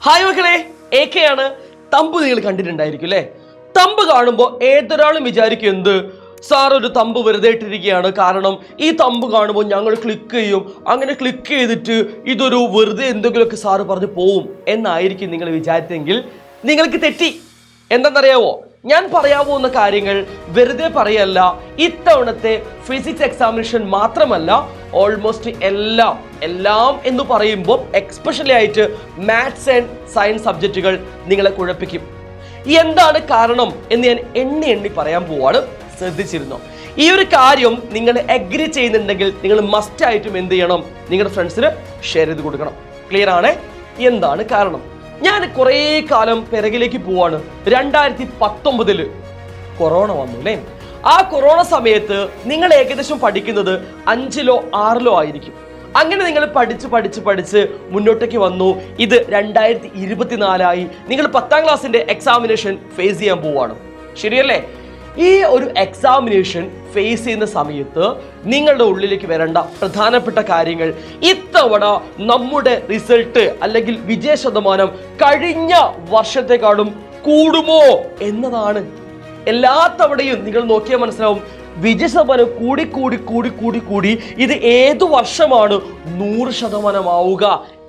Hi മക്കളെ, AK ആണ്. Thumb നിങ്ങൾ കണ്ടിട്ടുണ്ടായിരിക്കും അല്ലേ? തമ്പ് കാണുമ്പോൾ ഏതൊരാളും വിചാരിക്കും എന്ത്, സാർ ഒരു തമ്പ് വെറുതെ ഇട്ടിരിക്കുകയാണ്, കാരണം ഈ തമ്പ് കാണുമ്പോൾ ഞങ്ങൾ ക്ലിക്ക് ചെയ്യും, അങ്ങനെ ക്ലിക്ക് ചെയ്തിട്ട് ഇതൊരു വെറുതെ എന്തെങ്കിലുമൊക്കെ സാറ് പറഞ്ഞ് പോവും എന്നായിരിക്കും നിങ്ങൾ വിചാരിച്ചെങ്കിൽ നിങ്ങൾക്ക് തെറ്റി. എന്താണെന്നറിയാവോ? ഞാൻ പറയാൻ പോകുന്ന കാര്യങ്ങൾ വെറുതെ പറയല്ല. ഇത്തവണത്തെ ഫിസിക്സ് എക്സാമിനേഷൻ മാത്രമല്ല, ഓൾമോസ്റ്റ് എല്ലാം എന്ന് പറയുമ്പോൾ എക്സ്പെഷ്യലി ആയിട്ട് മാത്സ് ആൻഡ് സയൻസ് സബ്ജക്റ്റുകൾ നിങ്ങളെ കുഴപ്പിക്കും. എന്താണ് കാരണം എന്ന് ഞാൻ എണ്ണി പറയാൻ പോവാണ്. ശ്രദ്ധിച്ചിരുന്നോ? ഈ ഒരു കാര്യം നിങ്ങൾ അഗ്രി ചെയ്യുന്നുണ്ടെങ്കിൽ നിങ്ങൾ മസ്റ്റ് ആയിട്ടും എന്ത് ചെയ്യണം? നിങ്ങളുടെ ഫ്രണ്ട്സിന് ഷെയർ ചെയ്ത് കൊടുക്കണം. ക്ലിയർ ആണ്? എന്താണ് കാരണം? ഞാൻ കുറേ കാലം പിറകിലേക്ക് പോവാണ്. 2019 കൊറോണ വന്നു അല്ലേ? ആ കൊറോണ സമയത്ത് നിങ്ങൾ ഏകദേശം പഠിക്കുന്നത് 5ലോ 6ലോ ആയിരിക്കും. അങ്ങനെ നിങ്ങൾ പഠിച്ച് മുന്നോട്ടേക്ക് വന്നു. ഇത് 2024 നിങ്ങൾ 10ാം ക്ലാസ്സിന്റെ എക്സാമിനേഷൻ ഫേസ് ചെയ്യാൻ പോവാണ്. ശരിയല്ലേ? ഈ ഒരു എക്സാമിനേഷൻ ഫേസ് ചെയ്യുന്ന സമയത്ത് നിങ്ങളുടെ ഉള്ളിലേക്ക് വരേണ്ട പ്രധാനപ്പെട്ട കാര്യങ്ങൾ, ഇത്തവണ നമ്മുടെ റിസൾട്ട് അല്ലെങ്കിൽ വിജയ ശതമാനം കഴിഞ്ഞ വർഷത്തെക്കാളും കൂടുമോ എന്നതാണ്. എല്ലാ തവണയും നിങ്ങൾ നോക്കിയാൽ മനസ്സിലാവും, വിജയ ശതമാനം കൂടി ഇത് ഏതു വർഷമാണ് 100% ആവുക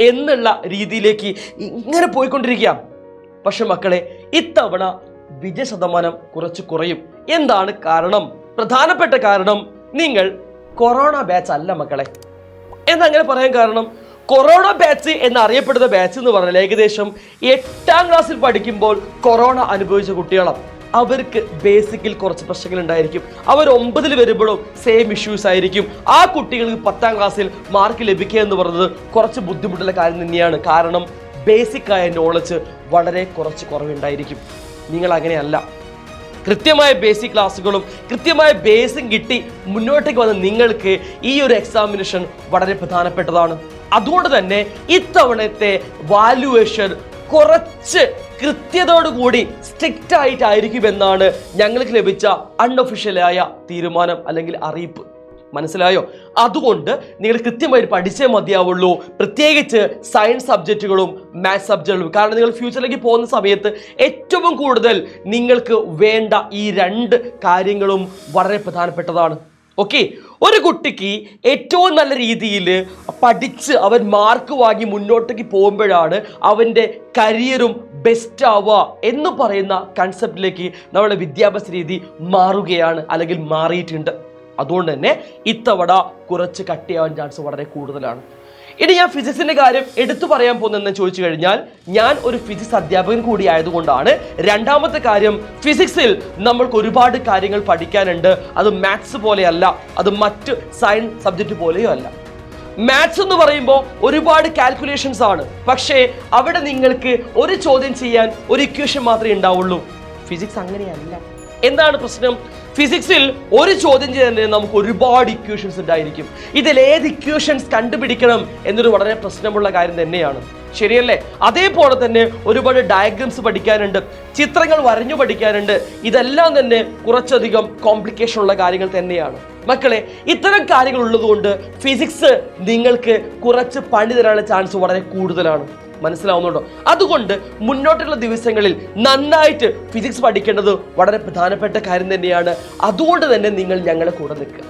എന്നുള്ള രീതിയിലേക്ക് ഇങ്ങനെ പോയിക്കൊണ്ടിരിക്കുക. പക്ഷെ മക്കളെ, ഇത്തവണ വിജയ ശതമാനം കുറച്ച് കുറയും. എന്താണ് കാരണം? പ്രധാനപ്പെട്ട കാരണം, നിങ്ങൾ കൊറോണ ബാച്ച് അല്ല മക്കളെ. എന്നങ്ങനെ പറയാൻ കാരണം, കൊറോണ ബാച്ച് എന്നറിയപ്പെടുന്ന ബാച്ച് എന്ന് പറഞ്ഞാൽ ഏകദേശം 8ാം ക്ലാസ്സിൽ പഠിക്കുമ്പോൾ കൊറോണ അനുഭവിച്ച കുട്ടികളാണ്. അവർക്ക് ബേസിക്കിൽ കുറച്ച് പ്രശ്നങ്ങൾ ഉണ്ടായിരിക്കും. അവർ 9ൽ വരുമ്പോഴും സെയിം ഇഷ്യൂസ് ആയിരിക്കും. ആ കുട്ടികൾക്ക് 10ാം ക്ലാസ്സിൽ മാർക്ക് ലഭിക്കുക എന്ന് പറയുന്നത് കുറച്ച് ബുദ്ധിമുട്ടുള്ള കാര്യം തന്നെയാണ്. കാരണം ബേസിക്കായ നോളജ് വളരെ കുറവുണ്ടായിരിക്കും. നിങ്ങൾ അങ്ങനെയല്ല. കൃത്യമായ ബേസിക് ക്ലാസ്സുകളും കൃത്യമായ ബേസും കിട്ടി മുന്നോട്ടേക്ക് വന്ന നിങ്ങൾക്ക് ഈ ഒരു എക്സാമിനേഷൻ വളരെ പ്രധാനപ്പെട്ടതാണ്. അതുകൊണ്ട് തന്നെ ഇത്തവണത്തെ വാല്യുവേഷൻ കുറച്ച് കൃത്യതയോടുകൂടി സ്ട്രിക്റ്റ് ആയിട്ടായിരിക്കുമെന്നാണ് ഞങ്ങൾക്ക് ലഭിച്ച അൺഒഫീഷ്യലായ തീരുമാനം അല്ലെങ്കിൽ അറിയിപ്പ്. മനസ്സിലായോ? അതുകൊണ്ട് നിങ്ങൾ കൃത്യമായിട്ട് പഠിച്ചേ മതിയാവുള്ളൂ. പ്രത്യേകിച്ച് സയൻസ് സബ്ജക്റ്റുകളും മാത്സ് സബ്ജക്റ്റുകളും. കാരണം നിങ്ങൾ ഫ്യൂച്ചറിലേക്ക് പോകുന്ന സമയത്ത് ഏറ്റവും കൂടുതൽ നിങ്ങൾക്ക് വേണ്ട ഈ 2 കാര്യങ്ങളും വളരെ പ്രധാനപ്പെട്ടതാണ്. ഓക്കെ, ഒരു കുട്ടിക്ക് ഏറ്റവും നല്ല രീതിയിൽ പഠിച്ച് അവൻ മാർക്ക് വാങ്ങി മുന്നോട്ടേക്ക് പോകുമ്പോഴാണ് അവൻ്റെ കരിയറും ബെസ്റ്റ് ആവുക എന്ന് പറയുന്ന കൺസെപ്റ്റിലേക്ക് നമ്മുടെ വിദ്യാഭ്യാസ രീതി മാറുകയാണ്, അല്ലെങ്കിൽ മാറിയിട്ടുണ്ട്. അതുകൊണ്ട് തന്നെ ഇത്തവണ കുറച്ച് കട്ടിയാവാൻ ചാൻസ് വളരെ കൂടുതലാണ്. ഇനി ഞാൻ ഫിസിക്സിന്റെ കാര്യം എടുത്തു പറയാൻ പോകുന്നതെന്ന് ചോദിച്ചു കഴിഞ്ഞാൽ, ഞാൻ ഒരു ഫിസിക്സ് അധ്യാപകൻ കൂടി ആയതുകൊണ്ടാണ്. രണ്ടാമത്തെ കാര്യം, ഫിസിക്സിൽ നമ്മൾക്ക് ഒരുപാട് കാര്യങ്ങൾ പഠിക്കാനുണ്ട്. അത് മാത്സ് പോലെയല്ല, അത് മറ്റ് സയൻസ് സബ്ജക്റ്റ് പോലെയോ അല്ല. മാത്സ് എന്ന് പറയുമ്പോൾ ഒരുപാട് കാൽക്കുലേഷൻസ് ആണ്. പക്ഷേ അവിടെ നിങ്ങൾക്ക് ഒരു ചോദ്യം ചെയ്യാൻ ഒരു ഇക്വേഷൻ മാത്രമേ ഉണ്ടാവുള്ളൂ. ഫിസിക്സ് അങ്ങനെയല്ല. എന്താണ് പ്രശ്നം? ഫിസിക്സിൽ ഒരു ചോദ്യം ചെയ്യാൻ നമുക്ക് ഒരുപാട് ഇക്വേഷൻസ് ഉണ്ടായിരിക്കും. ഇതിൽ ഏത് ഇക്വേഷൻസ് കണ്ടുപിടിക്കണം എന്നൊരു വളരെ പ്രശ്നമുള്ള കാര്യം തന്നെയാണ്. ശരിയല്ലേ? അതേപോലെ തന്നെ ഒരുപാട് ഡയഗ്രംസ് പഠിക്കാനുണ്ട്, ചിത്രങ്ങൾ വരഞ്ഞു പഠിക്കാനുണ്ട്. ഇതെല്ലാം തന്നെ കുറച്ചധികം കോംപ്ലിക്കേഷൻ ഉള്ള കാര്യങ്ങൾ തന്നെയാണ്. മക്കളെ, ഇത്തരം കാര്യങ്ങൾ ഉള്ളതുകൊണ്ട് ഫിസിക്സ് നിങ്ങൾക്ക് കുറച്ച് പണി തരാനുള്ള ചാൻസ് വളരെ കൂടുതലാണ്. മനസ്സിലാവുന്നുണ്ടോ? അതുകൊണ്ട് മുന്നോട്ടുള്ള ദിവസങ്ങളിൽ നന്നായിട്ട് ഫിസിക്സ് പഠിക്കേണ്ടത് വളരെ പ്രധാനപ്പെട്ട കാര്യം തന്നെയാണ്. അതുകൊണ്ട് തന്നെ നിങ്ങൾ ഞങ്ങളെ കൂടെ നിൽക്കുക.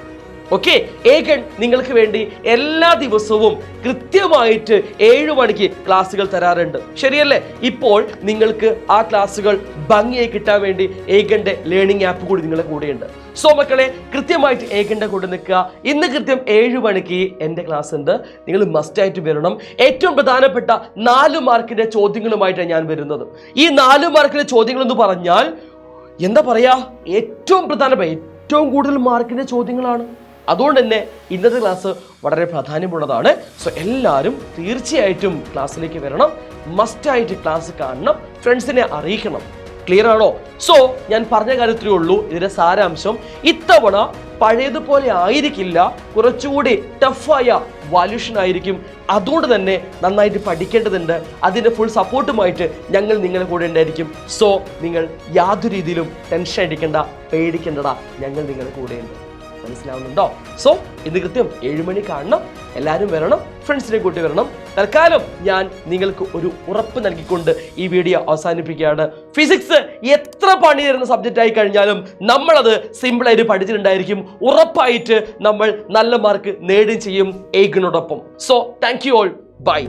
ഓക്കെ, ഏകൻ നിങ്ങൾക്ക് വേണ്ടി എല്ലാ ദിവസവും കൃത്യമായിട്ട് 7 മണിക്ക് ക്ലാസ്സുകൾ തരാറുണ്ട്. ശരിയല്ലേ? ഇപ്പോൾ നിങ്ങൾക്ക് ആ ക്ലാസ്സുകൾ ഭംഗിയായി കിട്ടാൻ വേണ്ടി ഏകന്റെ ലേണിംഗ് ആപ്പ് കൂടി നിങ്ങളെ കൂടെയുണ്ട്. സോ മക്കളെ, കൃത്യമായിട്ട് ഏകന്റെ കൂടെ നിൽക്കുക. ഇന്ന് കൃത്യം 7 മണിക്ക് എൻ്റെ ക്ലാസ് ഉണ്ട്. നിങ്ങൾ മസ്റ്റായിട്ട് വരണം. ഏറ്റവും പ്രധാനപ്പെട്ട 4 മാർക്കിന്റെ ചോദ്യങ്ങളുമായിട്ടാണ് ഞാൻ വരുന്നത്. ഈ 4 മാർക്കിന്റെ ചോദ്യങ്ങൾ എന്ന് പറഞ്ഞാൽ എന്താ പറയാ, ഏറ്റവും പ്രധാനപ്പെട്ട ഏറ്റവും കൂടുതൽ മാർക്കിന്റെ ചോദ്യങ്ങളാണ്. അതുകൊണ്ട് തന്നെ ഇന്നത്തെ ക്ലാസ് വളരെ പ്രാധാന്യമുള്ളതാണ്. സോ എല്ലാവരും തീർച്ചയായിട്ടും ക്ലാസ്സിലേക്ക് വരണം. മസ്റ്റായിട്ട് ക്ലാസ് കാണണം, ഫ്രണ്ട്സിനെ അറിയിക്കണം. ക്ലിയർ ആണോ? സോ ഞാൻ പറഞ്ഞ കാര്യത്തിലേ ഉള്ളൂ. ഇതിന്റെ സാരാംശം, ഇത്തവണ പഴയതുപോലെ ആയിരിക്കില്ല, കുറച്ചുകൂടി ടഫായ വാല്യൂഷൻ ആയിരിക്കും. അതുകൊണ്ട് തന്നെ നന്നായിട്ട് പഠിക്കേണ്ടതുണ്ട്. അതിൻ്റെ ഫുൾ സപ്പോർട്ടുമായിട്ട് ഞങ്ങൾ നിങ്ങളുടെ കൂടെ ഉണ്ടായിരിക്കും. സോ നിങ്ങൾ യാതൊരു രീതിയിലും ടെൻഷൻ അടിക്കേണ്ട, പേടിക്കേണ്ടടാ, ഞങ്ങൾ നിങ്ങളുടെ കൂടെയുണ്ട്. മനസ്സിലാവുന്നുണ്ടോ? സോ ഇന്ന് കൃത്യം 7 മണി കാണണം, എല്ലാവരും വരണം, ഫ്രണ്ട്സിനെ കൂട്ടി വരണം. തൽക്കാലം ഞാൻ നിങ്ങൾക്ക് ഒരു ഉറപ്പ് നൽകിക്കൊണ്ട് ഈ വീഡിയോ അവസാനിപ്പിക്കുകയാണ്. ഫിസിക്സ് എത്ര പണി തരുന്ന സബ്ജക്റ്റ് ആയി കഴിഞ്ഞാലും നമ്മളത് സിമ്പിളായിട്ട് പഠിച്ചിട്ടുണ്ടായിരിക്കും. ഉറപ്പായിട്ട് നമ്മൾ നല്ല മാർക്ക് നേടുകയും ചെയ്യും എയ്ഗിനോടൊപ്പം. So thank you all, by.